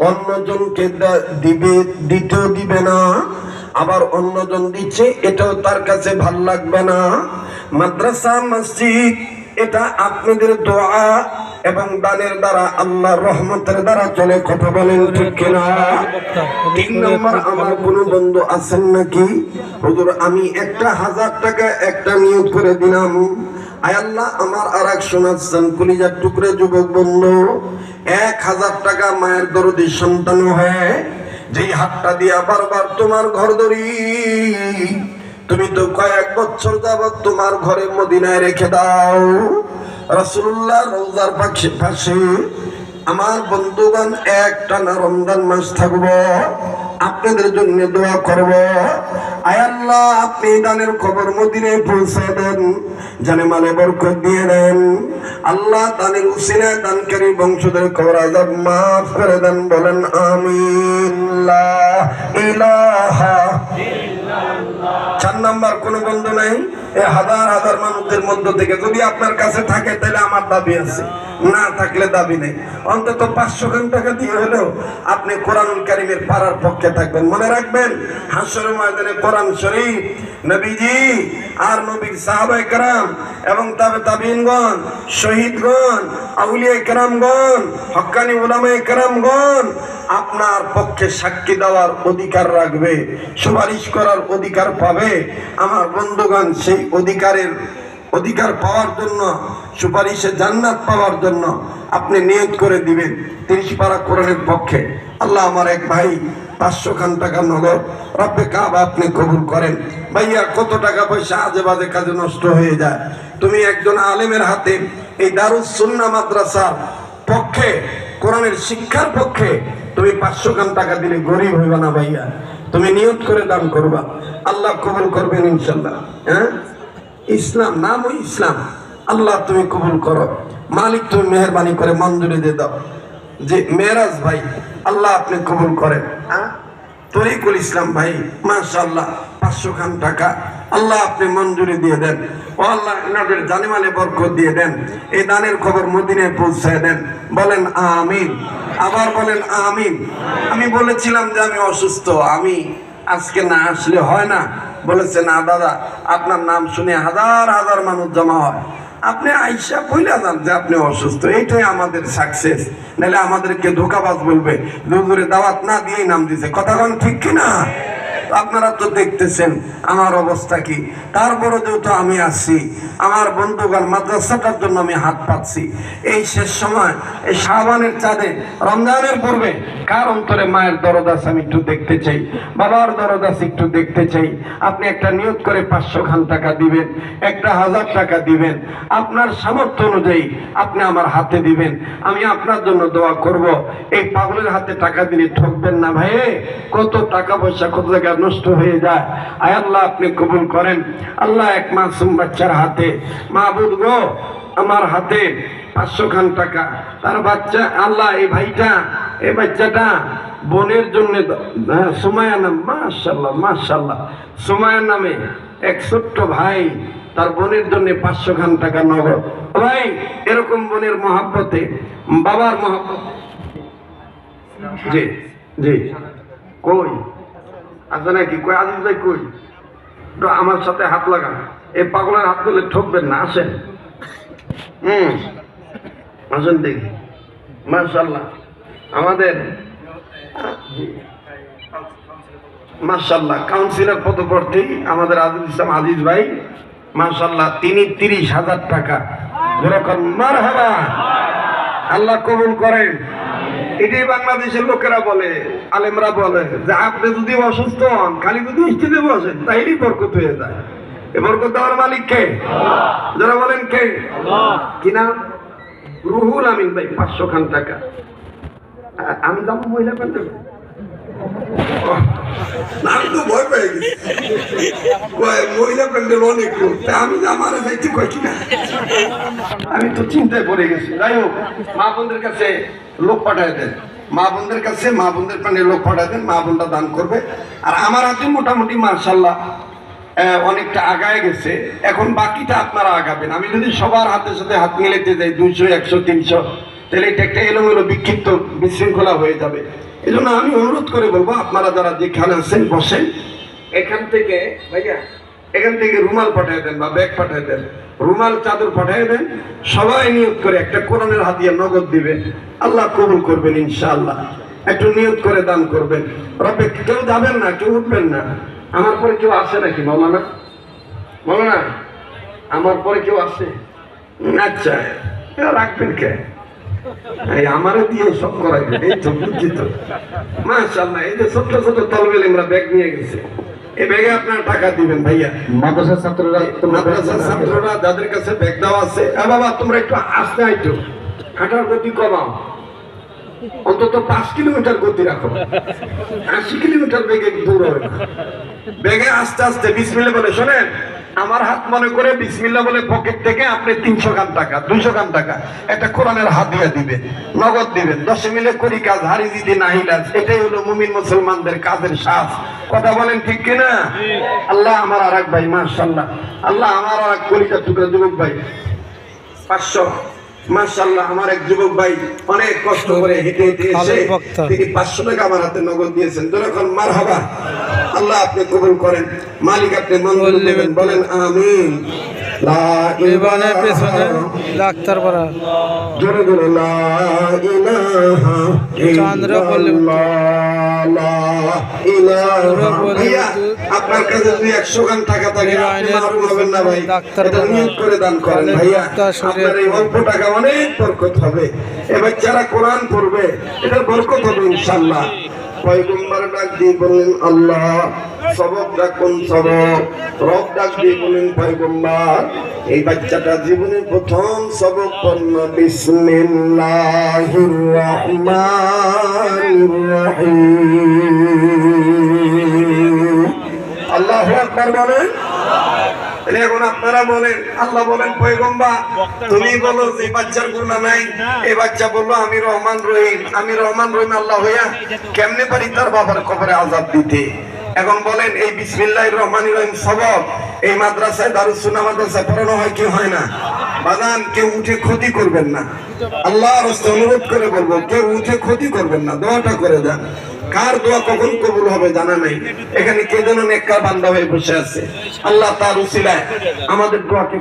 অন্যজনকে দিবে, দিতেও দিবে না, আবার অন্যজন দিচ্ছে এটাও তার কাছে ভাল লাগবে না। মাদ্রাসা মসজিদ এটা আপনাদের দোয়া এবং দানের দ্বারা আল্লাহর রহমতের দ্বারা চলে, কথা বলেন ঠিক কিনা? 3 নম্বর, আমার কোন বন্ধু আছেন নাকি? হুজুর আমি 1000 টাকা একটা নিয়োগ করে দিলাম, আয় আল্লাহ আমার আর এক শোনাচ্ছেন কলিজার টুকরে যুবক বন্ধু, 1000 টাকা মায়ের দরদি সন্তান হয়ে যেই হাতটা দিয়া বারবার তোমার ঘর ধরি, তুমি তো কয়েক বছর যাবত তোমার ঘরে মদিনায় রেখে দাও, রাসূলুল্লাহ রওজার পাশে আমার বন্ধুগণ একটানা রমজান মাস থাকবো, আপনাদের জন্য দোয়া করব, আয় আল্লাহ আপনি দানের খবর মদিনায় পৌঁছে দেন, জানে মালে বরকত দিয়ে দেন, আল্লাহ দানের উসিলায় দানকারী বংশধর কবর আযাব মাফ করে দেন, বলেন আমিন। লা ইলাহা ইল্লাল্লাহ। 4 নাম্বার, কোন বন্ধু নাই? এই হাজার হাজার মানুষের মধ্য থেকে যদি আপনার কাছে থাকে তাহলে আমার দাবি আছে, না থাকলে দাবি নেই, অন্তত 500 টাকা দিয়ে হলেও আপনি কোরআনুল কারীমের পারার পক্ষে থাকবেন। মনে রাখবেন হাশরের ময়দানে কোরআন শরীফ নবীজি আর নবীর সাহাবায়ে কেরাম এবং তাবিঈনগণ, শহীদগণ, আউলিয়ায়ে কেরামগণ, হক্কানি উলামায়ে কেরামগণ আপনার পক্ষে সাক্ষী দেওয়ার অধিকার রাখবে, সুপারিশ করার অধিকার পাবে। আমার বন্ধুগণ সেই অধিকার পাওয়ার জন্য, সুপারিশে জান্নাত পাওয়ার জন্য আপনি নিয়ত করে দিবেন 30 পারা কোরআনের পক্ষে। আল্লাহ আমার এক ভাই 500 টাকা নগদ রব্বে কাবা আপনি কবুল করেন। ভাইয়া কত টাকা পয়সা আজে বাজে কাজে নষ্ট হয়ে যায়, তুমি একজন আলেমের হাতে এই দারুস সুন্নাহ মাদ্রাসার পক্ষে, কোরআনের শিক্ষার পক্ষে তুমি 500 টাকা দিলে গরিব হইবা না ভাইয়া, তুমি নিয়ত করে দান করবা, আল্লাহ কবুল করবেন ইনশাআল্লাহ। হ্যাঁ, ইসলাম নামই ইসলাম, আল্লাহ তুমি কবুল করো, মালিক তুমি মেহেরবানি করে মঞ্জুরি দিয়ে দাও। যে মেরাজ ভাই আল্লাহ আপনি কবুল করেন, তরিকুল ইসলাম ভাই মাশাআল্লাহ 500 টাকা আল্লাহ আপনি মঞ্জুরি দিয়ে দেন, ও আল্লাহ এনাদের জানেমালে বরকত দিয়ে দেন, এই দানের খবর মদিনায় পৌঁছায় দেন, বলেন আমিন। আবার বলেন আমিন। আমি বলেছিলাম যে আমি অসুস্থ, আমি আজকে না আসলে হয় না, বলেছে না দাদা আপনার নাম শুনে হাজার হাজার মানুষ জমা হয়, আপনি আইসা বইলা যান যে আপনি অসুস্থ, এইটাই আমাদের সাকসেস, নাহলে আমাদেরকে ধোঁকাবাজ বলবে হুজুরে দাওয়াত না দিয়েই নাম দিয়েছে, কথা কোন ঠিক কিনা? আপনারা তো দেখতেছেন আমার অবস্থা কি, তারপরে যেহেতু আমি আসছি, আমার বন্ধুগণ মাদ্রাসাটার জন্য আমি হাত পাচ্ছি, এই শেষ সময় এই শাবানের চাঁদে রমজানের পূর্বে কার অন্তরে মায়ের দরদ আছে আমি একটু দেখতে চাই, বাবার দরদ আছে একটু দেখতে চাই। আপনি একটা নিয়ত করে 500 টাকা দিবেন, 1000 টাকা দিবেন, আপনার সামর্থ্য অনুযায়ী আপনি আমার হাতে দিবেন, আমি আপনার জন্য দোয়া করব। এই পাগলের হাতে টাকা দিলে ঠকবেন না ভাই, কত টাকা পয়সা কত জায়গায় নষ্ট হয়ে যায়, আয় আল্লাহ আপনি কবুল করেন। আল্লাহ এক মাসুম বাচ্চার হাতে, মাহবুব গো আমার হাতে 500 টাকা, তার বাচ্চা আল্লাহ এই ভাইটা, এই বাচ্চাটা বোনের জন্য সুমাইয়া নাম, মাশাআল্লাহ মাশাআল্লাহ, সুমাইয়া নামে এক ছোট্ট ভাই তার বোনের জন্য 500 টাকা নগদ। ভাই এরকম বোনের মহব্বতে, বাবার মহব্বত, জি জি কই আছে নাকি? কই আজিজ ভাই কই? তো আমার সাথে হাত লাগান, এই পাগলের হাত ধরলে ঠকবেন না, আসেন। আসেন দেখি, মাশাআল্লাহ আমাদের মাশাআল্লাহ কাউন্সিলর পদপ্রার্থী আমাদের আজিজ ইসলাম আজিজ ভাই, মাশাআল্লাহ তিনি 30,000 টাকা, যেরকম মারহাবা, আল্লাহ কবুল করেন। এটাই বাংলাদেশের লোকেরা বলে, আলেমরা বলে যে আপনি যদি অসুস্থ হন খালি যদি স্টেজে বসেন তাইলেই বরকত হয়ে যায়। এ বরকত দেওয়ার মালিক কে? যারা বলেন কে? কি নাম? রুহুল আমিন ভাই 500 টাকা। আমি যাবো মহিলা প্যান্ডেল, আমি তো ভয় পেয়ে গেছি, মহিলা প্যান্ডেল অনেক লোক, আমি আমার যাইতে কয় কিনা, আমি তো চিন্তায় পড়ে গেছি। যাই হোক মা বোনদের কাছে লোক পাঠায় দেন, মা বোনদের কাছে, মা বোনদের প্যান্ডেল লোক পাঠায় দেন, মা বোনটা দান করবে। আর আমার হাতে মোটামুটি মাশাআল্লাহ অনেকটা আগায় গেছে, এখন বাকিটা আপনারা আগাবেন। আমি যদি সবার হাতের সাথে হাত মিলাইতে যাই 200, 100, 300 তাহলে এটা একটা এলোমেলো বিক্ষিপ্ত বিশৃঙ্খলা হয়ে যাবে। এই জন্য আমি অনুরোধ করে বলবো, আপনারা যারা যেখানে আছেন বসেন, এখান থেকে ভাইয়া এখান থেকে রুমাল পাঠিয়ে দেন বা ব্যাগ পাঠিয়ে দেন, রুমাল চাদর পাঠিয়ে দেন, সবাই নিয়ত করে একটা কোরআনের হাদিয়া নগদ দিবেন, আল্লাহ কবুল করবেন ইনশাআল্লাহ। একটু নিয়ত করে দান করবেন। রবে কেউ যাবেন না, কেউ উঠবেন না। আমার পরে কেউ আসে নাকি মৌলানা? মৌলানা আমার পরে কেউ আসে? আচ্ছা, রাখবেন কে? আমারও দিয়ে সব করাইবেন, এই তো বুঝছি তো। মাশাআল্লাহ, এই যে ছোট ছোট তলবেল আমরা ব্যাগ নিয়ে গেছে, এই ব্যাগে আপনারা টাকা দিবেন ভাইয়া। মাদ্রাসার ছাত্ররা যাদের কাছে ব্যাগ দেওয়া আছে, বাবা তোমরা একটু আস্তে আইটো, হাঁটার গতি কমাও, অন্তত 5 কিলোমিটার গতি রাখো, 80 কিলোমিটার বেগে দৌড় হবে না। ব্যাগে আস্তে আস্তে বিসমিল্লাহ বলে, শোনেন আমার হাত মনে করে বিসমিল্লাহ বলে পকেট থেকে আপনি 300 গ্রাম টাকা 200 গ্রাম টাকা একটা কোরআনের হাদিয়া দিবেন, নগদ দিবেন। 10 মিলে করি কাজ, হারি জিদি নাহিলাজ, এটাই হলো মুমিন মুসলমানদের কাজের সাজ। কথা বলেন ঠিক কিনা? আল্লাহ আমার আরেক ভাই, মাশাআল্লাহ, আল্লাহ আমার আরেক কলিজার টুকরা যুবক ভাই 500, মাশাআল্লাহ, আমার এক যুবক ভাই অনেক কষ্ট করে হেঁটে হেঁটে এসে তিনি 500 টাকা আমার হাতে নগদ দিয়েছেন। যখন মারহাবা, আল্লাহ আপনি কবুল করেন, মালিক আপনি মঞ্জুর করবেন, বলেন আমিন। লা ইলাহা ডাক্তারপাড়া জোরে জোরে লা ইলাহা ইল্লাল্লাহ লা ইলাহা। ভাইয়া আপনার কাছে যদি 100 গ্রাম টাকা থাকে আপনি মারুম হবেন না ভাই, এটা নিয়ত করে দান করেন ভাইয়া। আপনার এই অল্প টাকা অনেক বরকত হবে, এই বাচ্চারা কোরআন পড়বে, এটার বরকত হবে ইনশাআল্লাহ। পয়গম্বর ডাক দিয়ে বললেন আল্লাহ, সবক ডাকুন সবক, রব ডাক দিয়ে বললেন পয়গম্বর এই বাচ্চাটা জীবনে প্রথম সবক পড়ল বিসমিল্লাহির রহমানির রহিম। আল্লাহু আকবার বলেন। এখন আপনারা বলেন, আল্লাহ বলেন পয়গম্বর তুমি বলো যে বাচ্চার গুনাহ নাই, এই বাচ্চা বললো আমি রহমান রহিম, আমি রহমান রহিম আল্লাহ হইয়া কেমনে পারি তার বাবার কবরে আযাব দিতে? এখন বলেন এই বিসমিল্লাহির রহমানির রহিম সবক এই মাদ্রাসায় দারুস সুন্নাহ মাদ্রাসায় পড়ানো হয় কি হয় না? বাজান কেউ উঠে ক্ষতি করবেন না, আল্লাহর রাস্তায় অনুরোধ করে বলবো, কেউ উঠে ক্ষতি করবেন না, দোয়াটা করে যান। কার দোয়া কখন কবুল হবে জানা নাই, এখানে কে যেন নেককার বান্দা হয়ে বসে আছে, আল্লাহ তার উসিলায় আমাদের দোয়াকে